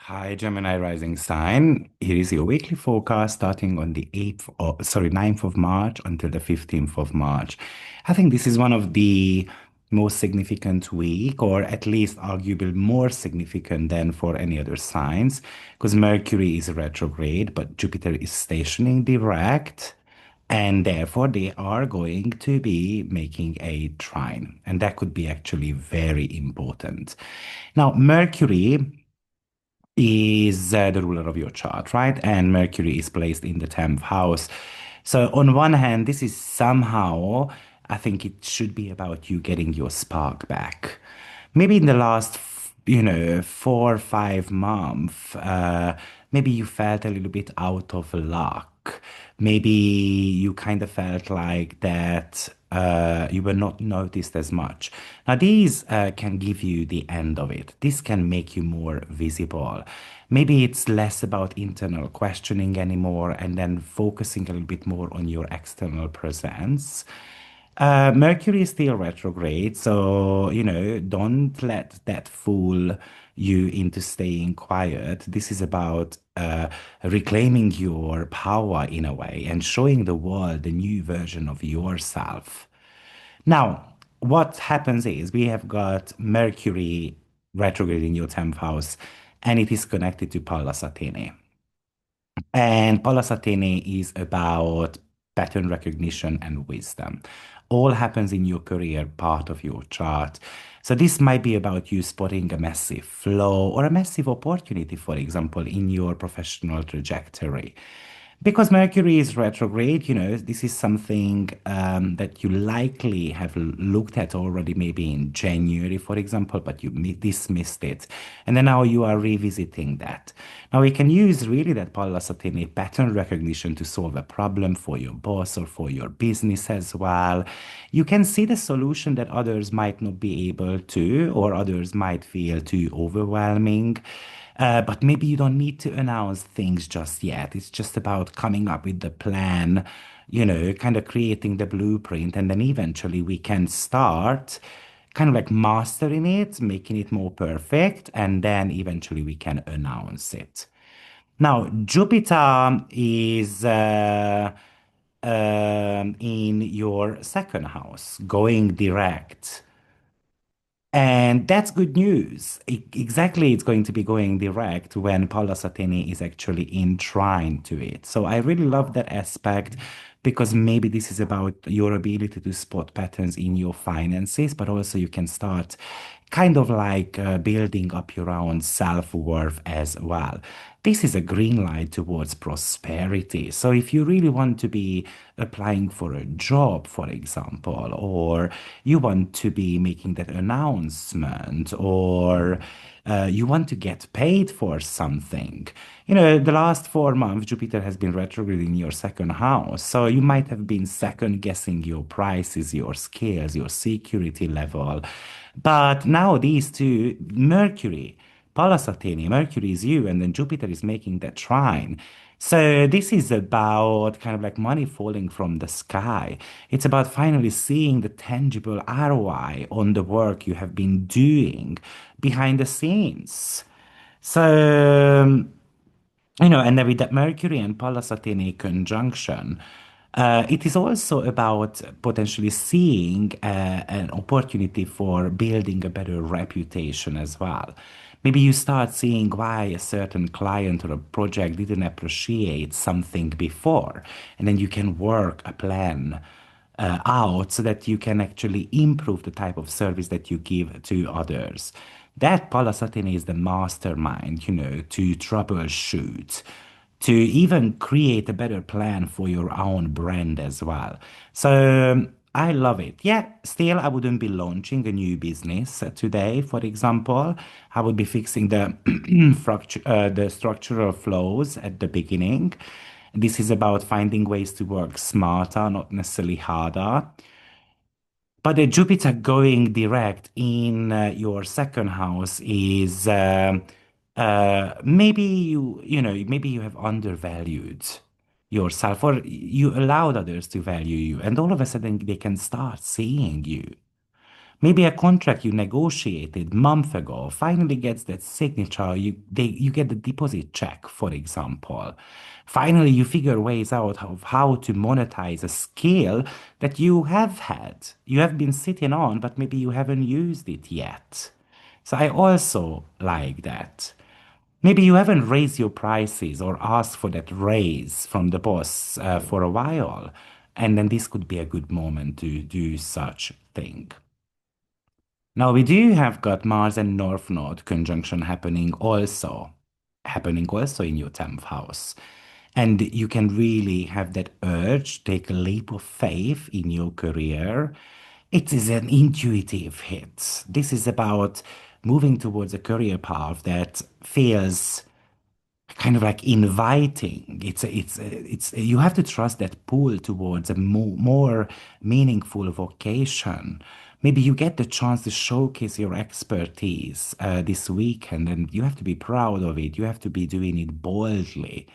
Hi, Gemini rising sign. Here is your weekly forecast starting on the 9th of March until the 15th of March. I think this is one of the most significant week, or at least arguably more significant than for any other signs, because Mercury is retrograde, but Jupiter is stationing direct. And therefore, they are going to be making a trine, and that could be actually very important. Now, Mercury is the ruler of your chart, right? And Mercury is placed in the 10th house. So, on one hand, this is somehow, I think it should be about you getting your spark back. Maybe in the last, 4 or 5 months, maybe you felt a little bit out of luck. Maybe you kind of felt like that you were not noticed as much. Now, these can give you the end of it. This can make you more visible. Maybe it's less about internal questioning anymore and then focusing a little bit more on your external presence. Mercury is still retrograde, so, don't let that fool you into staying quiet. This is about reclaiming your power in a way and showing the world the new version of yourself. Now, what happens is we have got Mercury retrograde in your 10th house, and it is connected to Pallas Athene. And Pallas Athene is about pattern recognition and wisdom. All happens in your career part of your chart. So this might be about you spotting a massive flow or a massive opportunity, for example, in your professional trajectory. Because Mercury is retrograde, this is something that you likely have looked at already, maybe in January, for example, but you dismissed it. And then now you are revisiting that. Now we can use really that Pallas Athene pattern recognition to solve a problem for your boss or for your business as well. You can see the solution that others might not be able to, or others might feel too overwhelming. But maybe you don't need to announce things just yet. It's just about coming up with the plan, kind of creating the blueprint, and then eventually we can start kind of like mastering it, making it more perfect, and then eventually we can announce it. Now, Jupiter is in your second house, going direct. And that's good news. Exactly, it's going to be going direct when Paula Satini is actually entwined to it. So I really love that aspect because maybe this is about your ability to spot patterns in your finances, but also you can start kind of like building up your own self-worth as well. This is a green light towards prosperity. So if you really want to be applying for a job, for example, or you want to be making that announcement, or you want to get paid for something. The last 4 months, Jupiter has been retrograde in your second house. So you might have been second guessing your prices, your skills, your security level. But now these two, Mercury, Pallas Athene, Mercury is you, and then Jupiter is making that trine. So this is about kind of like money falling from the sky. It's about finally seeing the tangible ROI on the work you have been doing behind the scenes. So, and then with that Mercury and Pallas Athene conjunction, it is also about potentially seeing an opportunity for building a better reputation as well. Maybe you start seeing why a certain client or a project didn't appreciate something before, and then you can work a plan out so that you can actually improve the type of service that you give to others. That Paula Satine is the mastermind, to troubleshoot, to even create a better plan for your own brand as well. So I love it. Yeah, still, I wouldn't be launching a new business today, for example. I would be fixing the structural flows at the beginning. This is about finding ways to work smarter, not necessarily harder. But the Jupiter going direct in your second house is maybe you have undervalued yourself, or you allowed others to value you, and all of a sudden they can start seeing you. Maybe a contract you negotiated month ago finally gets that signature. You get the deposit check, for example. Finally, you figure ways out of how to monetize a skill that you have had. You have been sitting on, but maybe you haven't used it yet. So I also like that. Maybe you haven't raised your prices or asked for that raise from the boss for a while. And then this could be a good moment to do such thing. Now we do have got Mars and North Node conjunction happening also in your 10th house. And you can really have that urge, take a leap of faith in your career. It is an intuitive hit. This is about moving towards a career path that feels kind of like inviting. It's you have to trust that pull towards a more meaningful vocation. Maybe you get the chance to showcase your expertise this weekend, and you have to be proud of it. You have to be doing it boldly.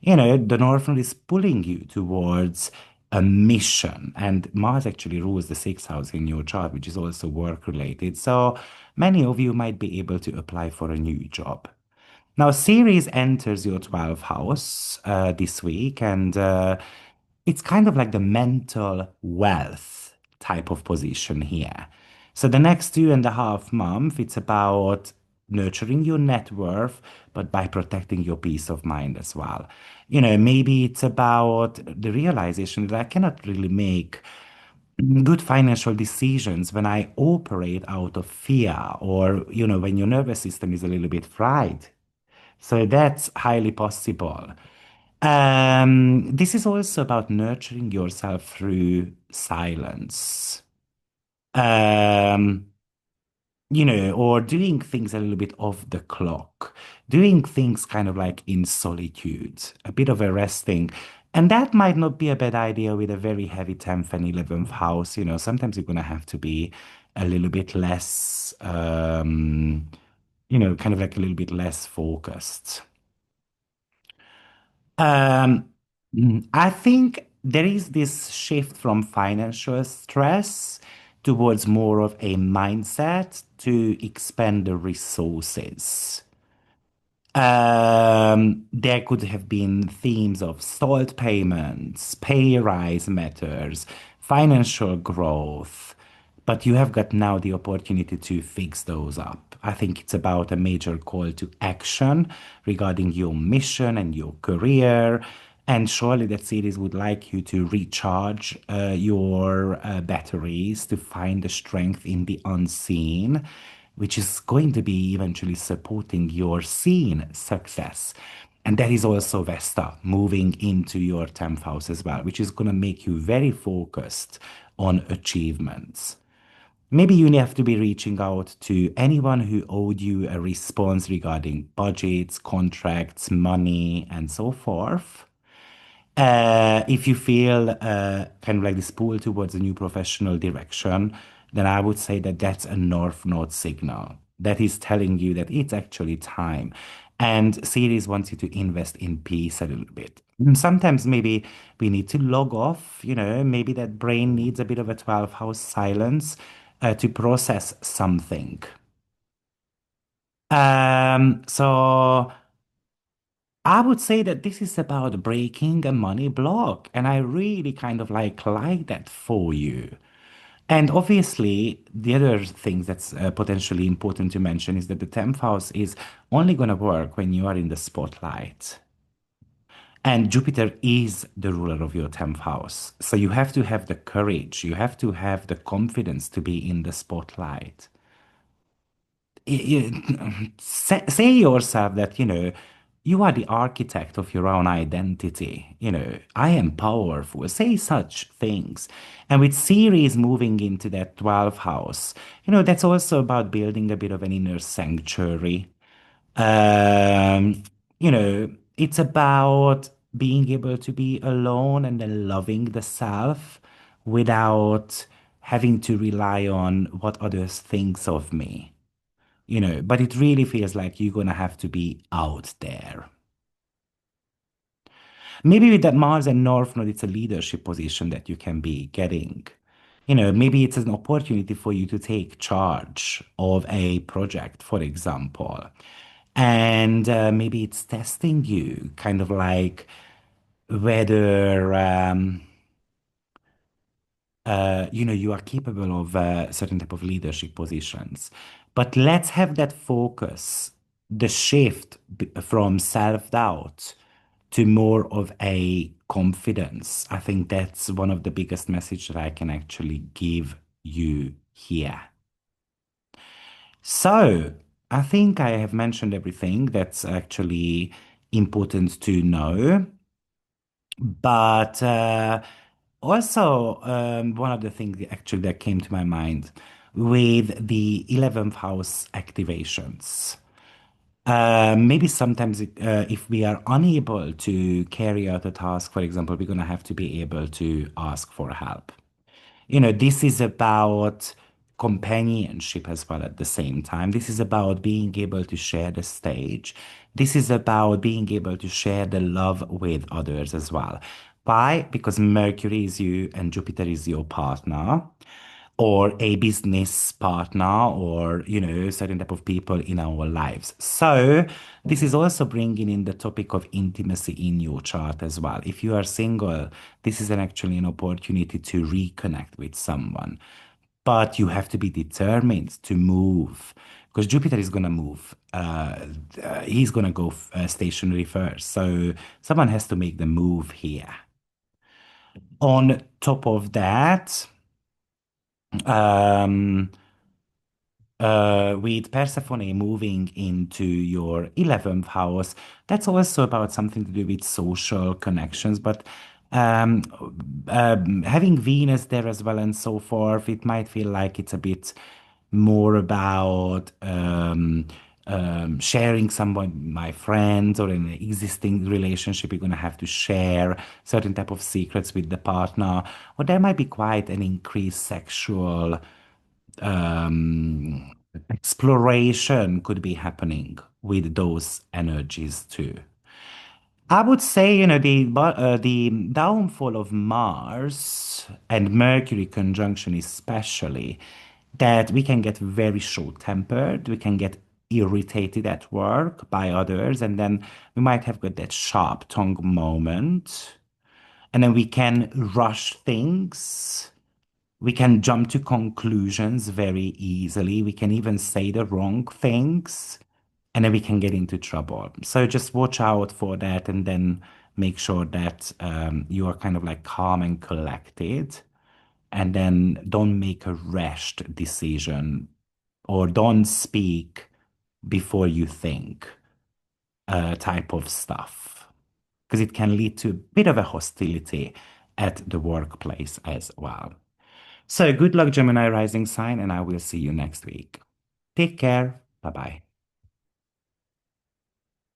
The North Node is pulling you towards a mission, and Mars actually rules the sixth house in your chart, which is also work related. So many of you might be able to apply for a new job. Now, Ceres enters your 12th house this week, and it's kind of like the mental wealth type of position here. So the next 2.5 months, it's about nurturing your net worth, but by protecting your peace of mind as well. Maybe it's about the realization that I cannot really make good financial decisions when I operate out of fear, or, when your nervous system is a little bit fried. So that's highly possible. This is also about nurturing yourself through silence. Um, or doing things a little bit off the clock, doing things kind of like in solitude, a bit of a resting. And that might not be a bad idea with a very heavy 10th and 11th house. Sometimes you're going to have to be a little bit less, kind of like a little bit less focused. Um, I think there is this shift from financial stress towards more of a mindset to expand the resources. There could have been themes of stalled payments, pay rise matters, financial growth, but you have got now the opportunity to fix those up. I think it's about a major call to action regarding your mission and your career. And surely that series would like you to recharge your batteries to find the strength in the unseen, which is going to be eventually supporting your seen success. And that is also Vesta moving into your 10th house as well, which is going to make you very focused on achievements. Maybe you have to be reaching out to anyone who owed you a response regarding budgets, contracts, money, and so forth. If you feel kind of like this pull towards a new professional direction, then I would say that that's a North Node signal that is telling you that it's actually time. And Ceres wants you to invest in peace a little bit. And sometimes maybe we need to log off, maybe that brain needs a bit of a 12th house silence to process something. So I would say that this is about breaking a money block, and I really kind of like that for you. And obviously, the other thing that's potentially important to mention is that the 10th house is only going to work when you are in the spotlight. And Jupiter is the ruler of your 10th house. So you have to have the courage, you have to have the confidence to be in the spotlight. Say yourself that, you are the architect of your own identity. I am powerful. Say such things. And with Ceres moving into that 12th house, that's also about building a bit of an inner sanctuary. Um, it's about being able to be alone and then loving the self without having to rely on what others thinks of me. But it really feels like you're gonna have to be out there. Maybe with that Mars and North Node, it's a leadership position that you can be getting. Maybe it's an opportunity for you to take charge of a project, for example. And maybe it's testing you, kind of like whether you are capable of certain type of leadership positions. But let's have that focus, the shift from self-doubt to more of a confidence. I think that's one of the biggest message that I can actually give you here. So I think I have mentioned everything that's actually important to know. But also, one of the things actually that came to my mind with the 11th house activations. Maybe sometimes if we are unable to carry out a task, for example, we're going to have to be able to ask for help. This is about companionship as well at the same time. This is about being able to share the stage. This is about being able to share the love with others as well. Why? Because Mercury is you and Jupiter is your partner or a business partner or certain type of people in our lives. So this is also bringing in the topic of intimacy in your chart as well. If you are single, this is actually an opportunity to reconnect with someone, but you have to be determined to move because Jupiter is going to move. He's going to go stationary first, so someone has to make the move here. On top of that, um, with Persephone moving into your 11th house, that's also about something to do with social connections. But um, having Venus there as well and so forth, it might feel like it's a bit more about sharing someone, my friends, or in an existing relationship, you're going to have to share certain type of secrets with the partner, or there might be quite an increased sexual exploration could be happening with those energies too. I would say, the downfall of Mars and Mercury conjunction, especially, that we can get very short-tempered, we can get irritated at work by others, and then we might have got that sharp tongue moment, and then we can rush things. We can jump to conclusions very easily. We can even say the wrong things and then we can get into trouble. So just watch out for that and then make sure that you are kind of like calm and collected. And then don't make a rushed decision or don't speak before you think type of stuff. Because it can lead to a bit of a hostility at the workplace as well. So good luck, Gemini rising sign, and I will see you next week. Take care. Bye bye.